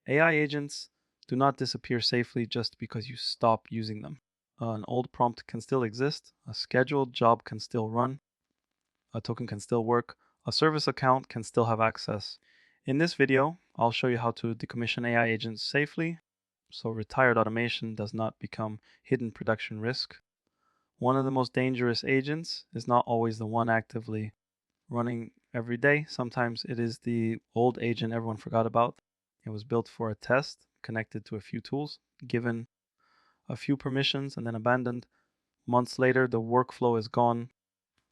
AI agents do not disappear safely just because you stop using them. An old prompt can still exist, a scheduled job can still run, a token can still work, a service account can still have access. In this video, I'll show you how to decommission AI agents safely so retired automation does not become hidden production risk. One of the most dangerous agents is not always the one actively running every day. Sometimes it is the old agent everyone forgot about. It was built for a test, connected to a few tools, given a few permissions, and then abandoned. Months later, the workflow is gone,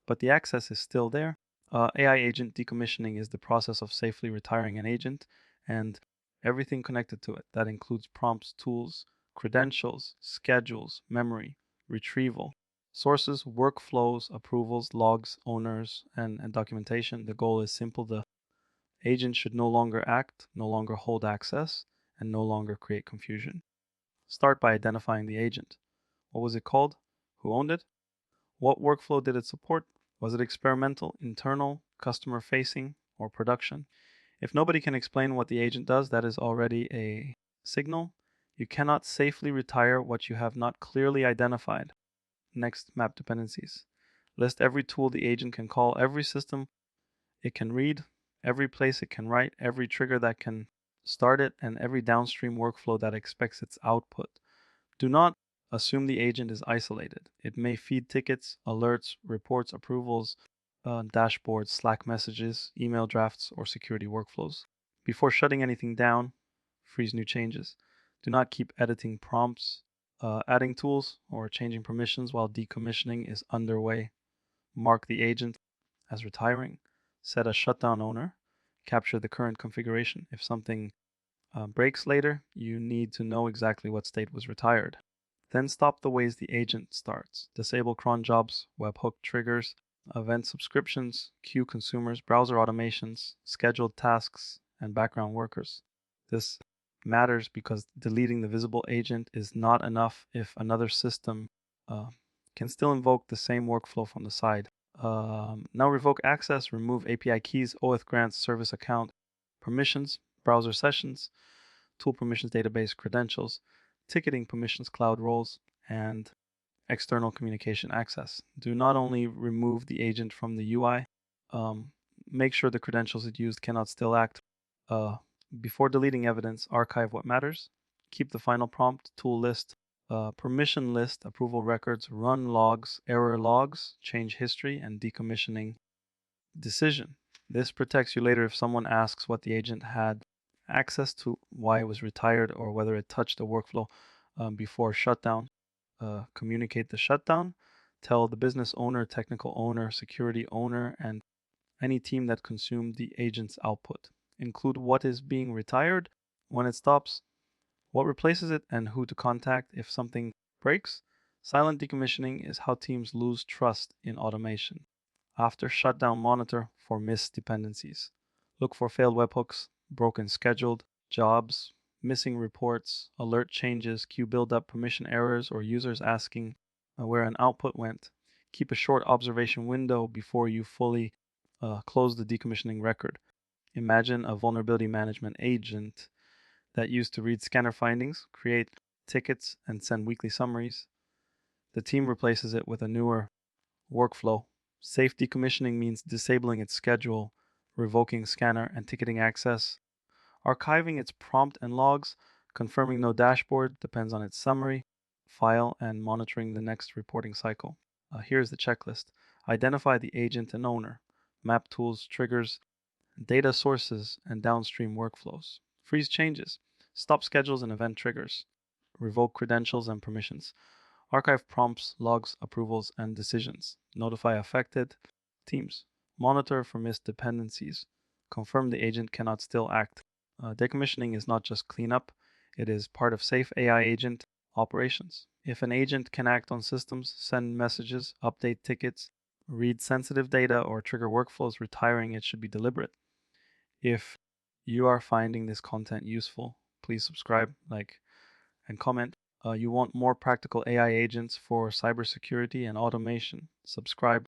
but the access is still there. AI agent decommissioning is the process of safely retiring an agent and everything connected to it. That includes prompts, tools, credentials, schedules, memory, retrieval, sources, workflows, approvals, logs, owners, and documentation. The goal is simple. The agent should no longer act, no longer hold access, and no longer create confusion. Start by identifying the agent. What was it called? Who owned it? What workflow did it support? Was it experimental, internal, customer-facing, or production? If nobody can explain what the agent does, that is already a signal. You cannot safely retire what you have not clearly identified. Next, map dependencies. List every tool the agent can call, every system it can read, every place it can write, every trigger that can start it, and every downstream workflow that expects its output. Do not assume the agent is isolated. It may feed tickets, alerts, reports, approvals, dashboards, Slack messages, email drafts, or security workflows. Before shutting anything down, freeze new changes. Do not keep editing prompts, adding tools, or changing permissions while decommissioning is underway. Mark the agent as retiring. Set a shutdown owner. Capture the current configuration. If something breaks later, you need to know exactly what state was retired. Then stop the ways the agent starts. Disable cron jobs, webhook triggers, event subscriptions, queue consumers, browser automations, scheduled tasks, and background workers. This matters because deleting the visible agent is not enough if another system can still invoke the same workflow from the side. Now revoke access, remove API keys, OAuth grants, service account, permissions, browser sessions, tool permissions, database credentials, ticketing permissions, cloud roles, and external communication access. Do not only remove the agent from the UI, make sure the credentials it used cannot still act. Before deleting evidence, archive what matters. Keep the final prompt, tool list, permission list, approval records, run logs, error logs, change history, and decommissioning decision. This protects you later if someone asks what the agent had access to, why it was retired, or whether it touched the workflow before shutdown. Communicate the shutdown. Tell the business owner, technical owner, security owner, and any team that consumed the agent's output. Include what is being retired, when it stops, what replaces it, and who to contact if something breaks. Silent decommissioning is how teams lose trust in automation. After shutdown, monitor for missed dependencies. Look for failed webhooks, broken scheduled jobs, missing reports, alert changes, queue buildup, permission errors, or users asking where an output went. Keep a short observation window before you fully close the decommissioning record. Imagine a vulnerability management agent that used to read scanner findings, create tickets, and send weekly summaries. The team replaces it with a newer workflow. Safe decommissioning means disabling its schedule, revoking scanner and ticketing access, archiving its prompt and logs, confirming no dashboard depends on its summary, file, and monitoring the next reporting cycle. Here's the checklist. Identify the agent and owner, map tools, triggers, data sources, and downstream workflows. Freeze changes, stop schedules and event triggers, revoke credentials and permissions, archive prompts, logs, approvals, and decisions, notify affected teams, monitor for missed dependencies, confirm the agent cannot still act. Decommissioning is not just cleanup, it is part of safe AI agent operations. If an agent can act on systems, send messages, update tickets, read sensitive data, or trigger workflows, retiring it should be deliberate. If you are finding this content useful, please subscribe, like, and comment. You want more practical AI agents for cybersecurity and automation. Subscribe